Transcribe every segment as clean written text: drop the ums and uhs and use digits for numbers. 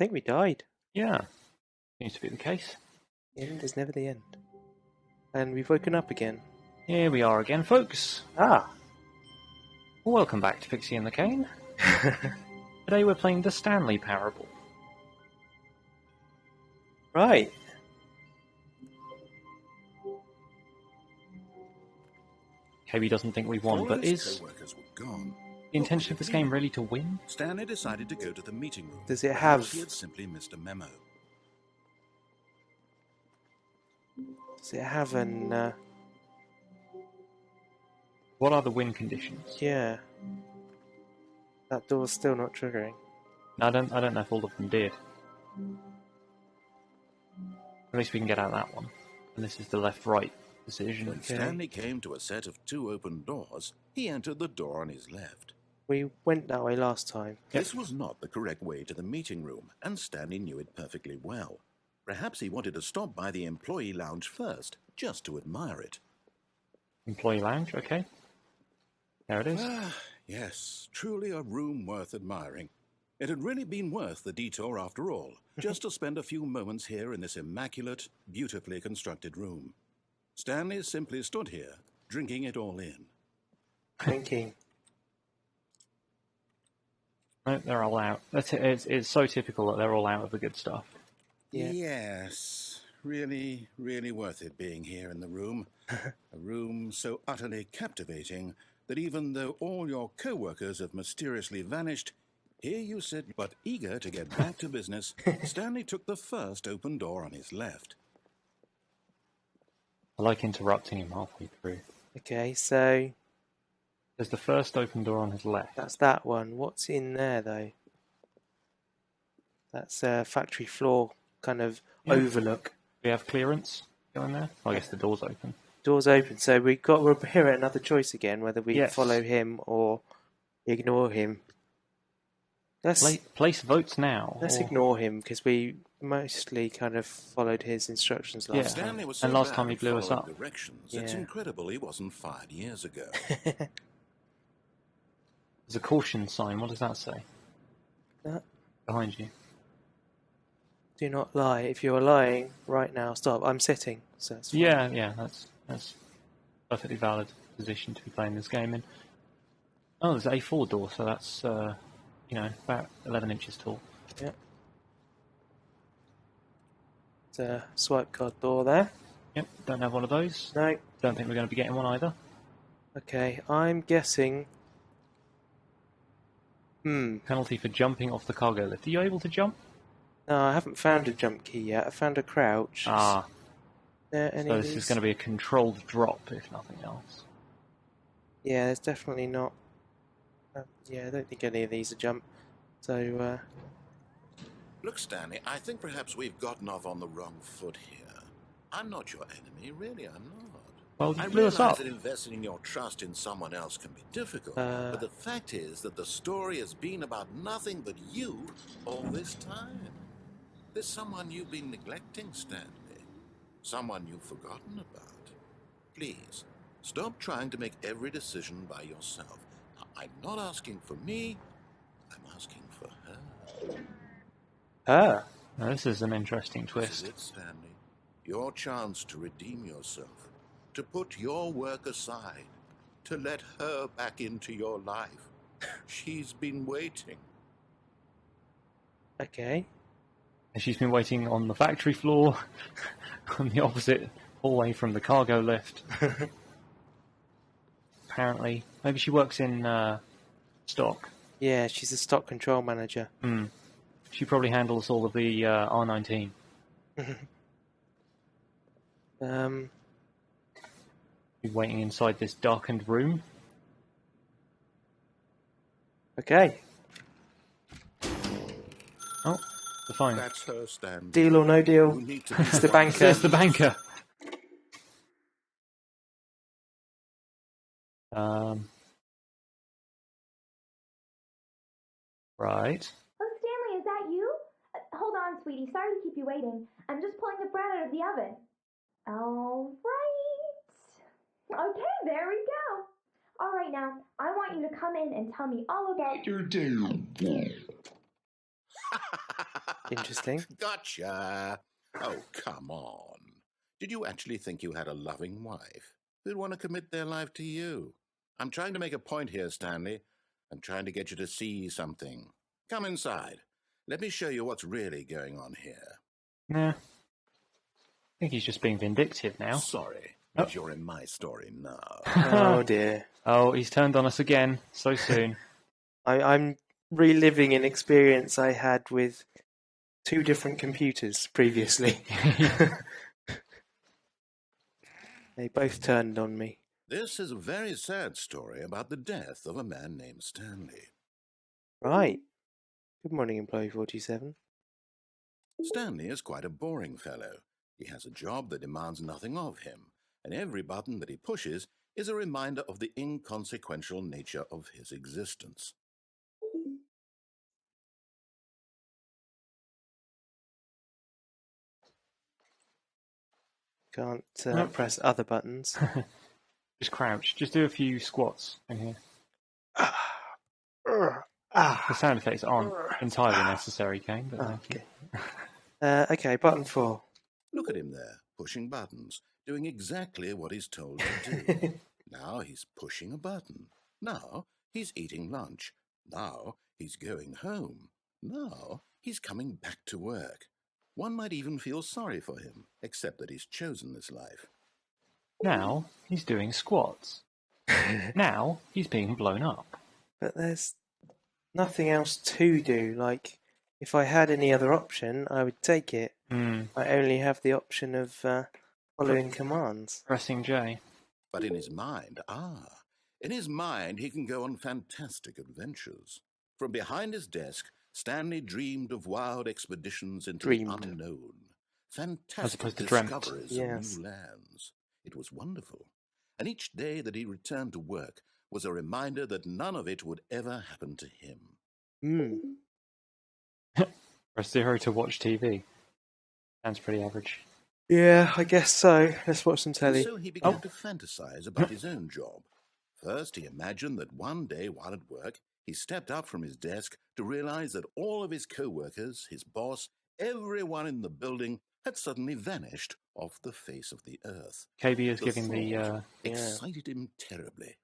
think we died. Yeah, seems to be the case. The end is never the end. And we've woken up again. Here we are again, folks. Ah! Welcome back to Pixy and the Kaine. Today we're playing the Stanley Parable. Right. KB doesn't think we've won, but is the intention of this game really to win? Stanley decided to go to the meeting room. Does it have... He had simply missed a memo. Does it have an... What are the win conditions? Yeah. That door's still not triggering. No, I don't know if all of them did. At least we can get out that one. And this is the left-right decision. When Stanley came to a set of 2 open doors, he entered the door on his left. We went that way last time. This was not the correct way to the meeting room, and Stanley knew it perfectly well. Perhaps he wanted to stop by the employee lounge first, just to admire it. Employee lounge, okay. There it is. Yes, truly a room worth admiring. It had really been worth the detour after all, just to spend a few moments here in this immaculate, beautifully constructed room. Stanley simply stood here, drinking it all in. Thinking. No, they're all out. It's so typical that they're all out of the good stuff. Yeah. Yes, really, really worth it being here in the room. A room so utterly captivating that even though all your co-workers have mysteriously vanished, here you sit, but eager to get back to business. Stanley took the first open door on his left. I like interrupting him halfway through. Okay, so... There's the first open door on his left. That's that one. What's in there, though? That's a factory floor kind of overlook. We have clearance going there? Well, I guess the door's open. Door's open, so we're here at another choice again, whether we follow him or ignore him. Place votes now. Let's ignore him, because we mostly kind of followed his instructions last time. Stanley was so and last time he blew us up. Directions. It's incredible he wasn't fired years ago. There's a caution sign. What does that say? That? Behind you. Do not lie. If you are lying right now, stop. I'm sitting, so that's fine. Yeah, that's perfectly valid position to be playing this game in. Oh, there's an A4 door, so that's about 11 inches tall. Yeah. There's a swipe card door there. Yep, don't have one of those. No. Don't think we're going to be getting one either. Okay, I'm guessing... Penalty for jumping off the cargo lift. Are you able to jump? No, I haven't found a jump key yet. I found a crouch. Ah. So this is going to be a controlled drop, if nothing else. Yeah, there's definitely not... I don't think any of these are jump. So, Look, Stanley, I think perhaps we've gotten off on the wrong foot here. I'm not your enemy, really, I'm not. Well, you I blew us realize up. that investing your trust in someone else can be difficult, but the fact is that the story has been about nothing but you all this time. There's someone you've been neglecting, Stanley. Someone you've forgotten about. Please, stop trying to make every decision by yourself. I'm not asking for me, I'm asking for her. Her? Now, this is an interesting twist. This is it, Stanley. Your chance to redeem yourself. To put your work aside, to let her back into your life. She's been waiting. Okay. And she's been waiting on the factory floor, on the opposite hallway from the cargo lift. Apparently. Maybe she works in stock. Yeah, she's a stock control manager. She probably handles all of the R19. Waiting inside this darkened room. Okay. Oh, the phone. That's her, Stan. Deal or no deal? It's the banker. It's the banker. Right. Oh, Stanley, is that you? Hold on, sweetie. Sorry to keep you waiting. I'm just pulling the bread out of the oven. All right. Okay, there we go. All right, now, I want you to come in and tell me all about your day. interesting. Gotcha. Oh, come on. Did you actually think you had a loving wife who'd want to commit their life to you? I'm trying to make a point here, Stanley. I'm trying to get you to see something. Come inside. Let me show you what's really going on here. Nah. I think he's just being vindictive now. Sorry, but you're in my story now. Oh dear. Oh, he's turned on us again so soon. I'm reliving an experience I had with 2 different computers previously. They both turned on me. This is a very sad story about the death of a man named Stanley. Right. Good morning, Employee 47. Stanley is quite a boring fellow. He has a job that demands nothing of him, and every button that he pushes is a reminder of the inconsequential nature of his existence. Can't press other buttons. Just crouch. Just do a few squats in here. The sound effects aren't entirely necessary, Kaine, but thank you. Okay, button 4. Look at him there, pushing buttons, doing exactly what he's told to do. Now he's pushing a button. Now he's eating lunch. Now he's going home. Now he's coming back to work. One might even feel sorry for him, except that he's chosen this life. Now he's doing squats. Now he's being blown up. But there's nothing else to do. Like, if I had any other option, I would take it. I only have the option of following commands. Pressing J. But in his mind, he can go on fantastic adventures. From behind his desk, Stanley dreamed of wild expeditions into the unknown. Fantastic discoveries of new lands. It was wonderful. And each day that he returned to work was a reminder that none of it would ever happen to him. Press 0 to watch TV. Sounds pretty average. Yeah, I guess so. Let's watch some telly. So he began to fantasize about his own job. First, he imagined that one day while at work, he stepped up from his desk to realize that all of his co-workers, his boss, everyone in the building had suddenly vanished off the face of the earth. KB is giving the excited him terribly.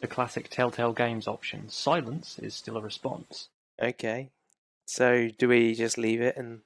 The classic Telltale Games option. Silence is still a response. Okay. So do we just leave it and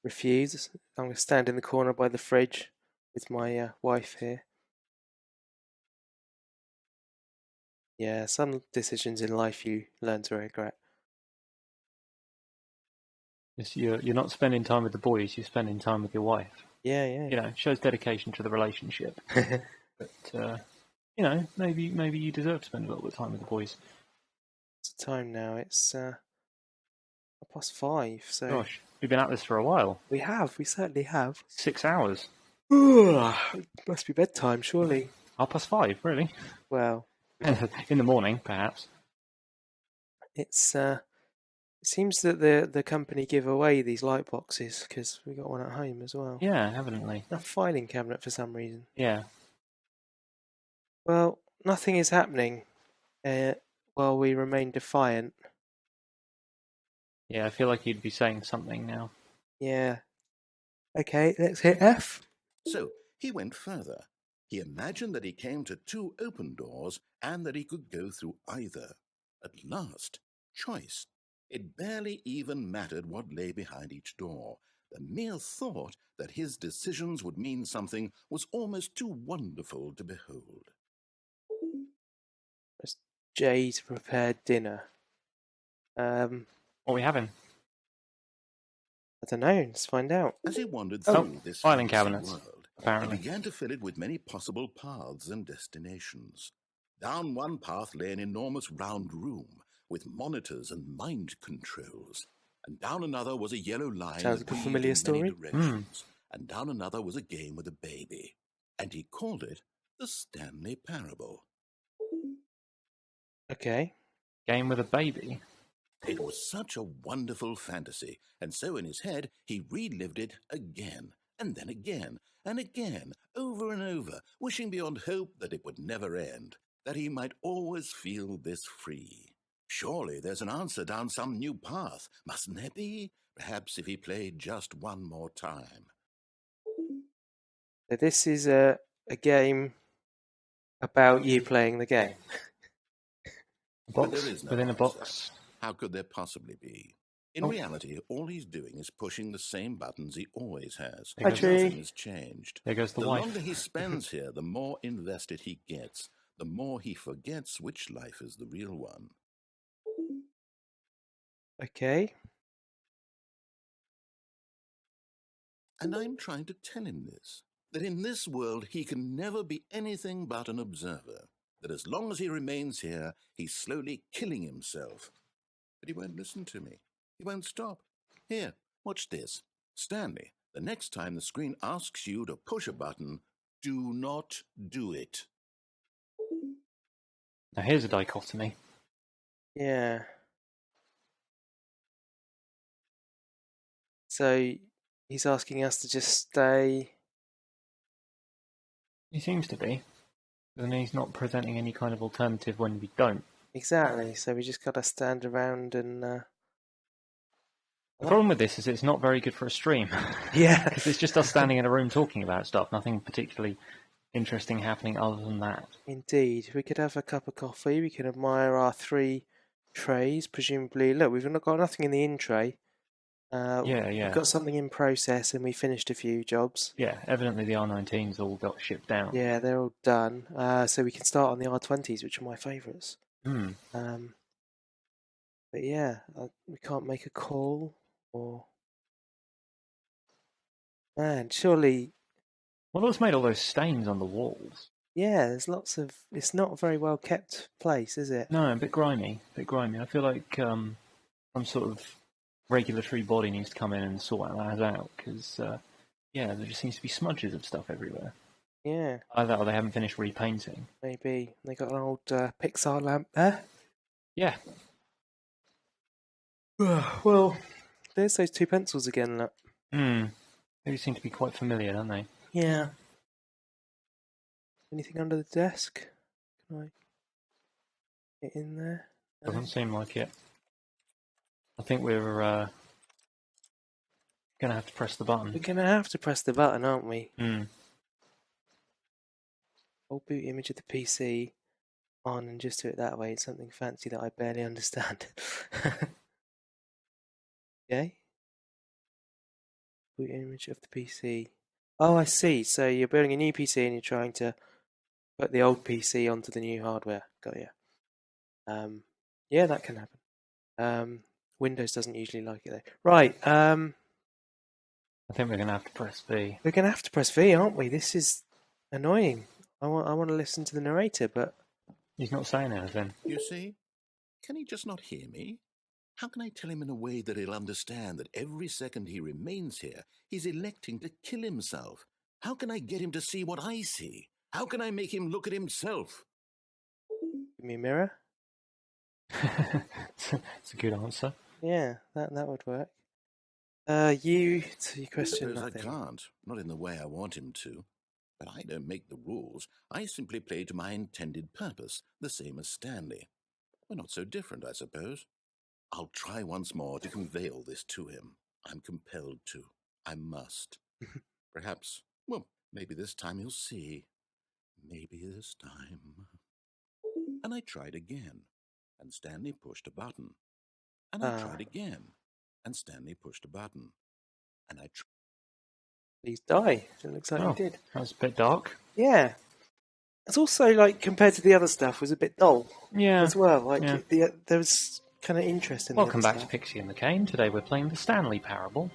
refuse? I'm going to stand in the corner by the fridge with my wife here. Yeah, some decisions in life you learn to regret. You're not spending time with the boys, you're spending time with your wife. Yeah, yeah. You know, it shows dedication to the relationship. But, you know, maybe you deserve to spend a little bit of time with the boys. What's the time now? It's 5:30, so... Gosh, we've been at this for a while. We certainly have. 6 hours. It must be bedtime, surely. 5:30, really? Well... In the morning, perhaps. It's it seems that the company give away these light boxes because we got one at home as well. Yeah, evidently. A filing cabinet for some reason. Yeah. Well, nothing is happening while we remain defiant. Yeah, I feel like you'd be saying something now. Yeah. Okay, let's hit F. So he went further. He imagined that he came to 2 open doors and that he could go through either. At last, choice. It barely even mattered what lay behind each door. The mere thought that his decisions would mean something was almost too wonderful to behold. Press J to prepare dinner. What are we having? I don't know, let's find out. As he wandered through this filing fantasy cabinets, world, apparently. he began to fill it with many possible paths and destinations. Down one path lay an enormous round room with monitors and mind controls. And down another was a yellow line Sounds that like a weaved familiar in story. many directions. And down another was a game with a baby. And he called it the Stanley Parable. Okay. Game with a baby? It was such a wonderful fantasy, and so in his head he relived it again, and then again, and again, over and over, wishing beyond hope that it would never end, that he might always feel this free. Surely there's an answer down some new path, mustn't there be? Perhaps if he played just one more time. So this is a game about you playing the game. But there is no within a answer. box. How could there possibly be? In reality, all he's doing is pushing the same buttons he always has. There goes- Tree. Nothing has changed. There goes the The wife. longer he spends here, the more invested he gets. The more he forgets which life is the real one. Okay. And I'm trying to tell him this, that in this world he can never be anything but an observer, that as long as he remains here, he's slowly killing himself. But he won't listen to me. He won't stop. Here, watch this. Stanley, the next time the screen asks you to push a button, do not do it. Now here's a dichotomy. Yeah. So he's asking us to just stay. He seems to be. And he's not presenting any kind of alternative when we don't. Exactly. So we just got to stand around and. The problem with this is it's not very good for a stream. Yeah. Because it's just us standing in a room talking about stuff. Nothing particularly interesting happening other than that. Indeed. We could have a cup of coffee. We can admire our 3 trays. Presumably, look, we've not got nothing in the in tray. Yeah. We've got something in process, and we finished a few jobs. Yeah, evidently the R19s all got shipped down. Yeah, they're all done. So we can start on the R20s, which are my favourites. Hmm. But yeah, we can't make a call or. Man, surely. Well, what's made all those stains on the walls? Yeah, there's lots of. It's not a very well kept place, is it? No, a bit grimy. I feel like some sort of regulatory body needs to come in and sort that out, because, there just seems to be smudges of stuff everywhere. Yeah, Either that or they haven't finished repainting. maybe. They got an old Pixar lamp there. Yeah. Well, there's those 2 pencils again, look. They seem to be quite familiar, don't they? Yeah. Anything under the desk? Can I get in there? No? Doesn't seem like it. I think we're going to have to press the button. We're going to have to press the button, aren't we? Mm. Hold boot image of the PC on and just do it that way. It's something fancy that I barely understand. Okay. Boot image of the PC. Oh, I see. So you're building a new PC and you're trying to put the old PC onto the new hardware. Got you. Yeah, that can happen. Windows doesn't usually like it though. Right. I think we're going to have to press V. We're going to have to press V, aren't we? This is annoying. I want to listen to the narrator, but He's not saying anything. You see? Can he just not hear me? How can I tell him in a way that he'll understand that every second he remains here, he's electing to kill himself? How can I get him to see what I see? How can I make him look at himself? give me a mirror. It's a good answer. Yeah, that would work. You question Suppose I nothing. can't, not in the way I want him to. But I don't make the rules. I simply play to my intended purpose, the same as Stanley. We're not so different, I suppose. I'll try once more to convey all this to him. I'm compelled to. I must. Perhaps, well, maybe this time he'll see. Maybe this time. And I tried again, and Stanley pushed a button. And I tried again, and Stanley pushed a button. And I tried. Please die. It looks like Oh. you did. That was a bit dark. Yeah. It's also like compared to the other stuff was a bit dull Yeah. as well. Like Yeah. there was kind of interest in. Welcome the back other to Pixy and the Kaine. Today we're playing the Stanley Parable.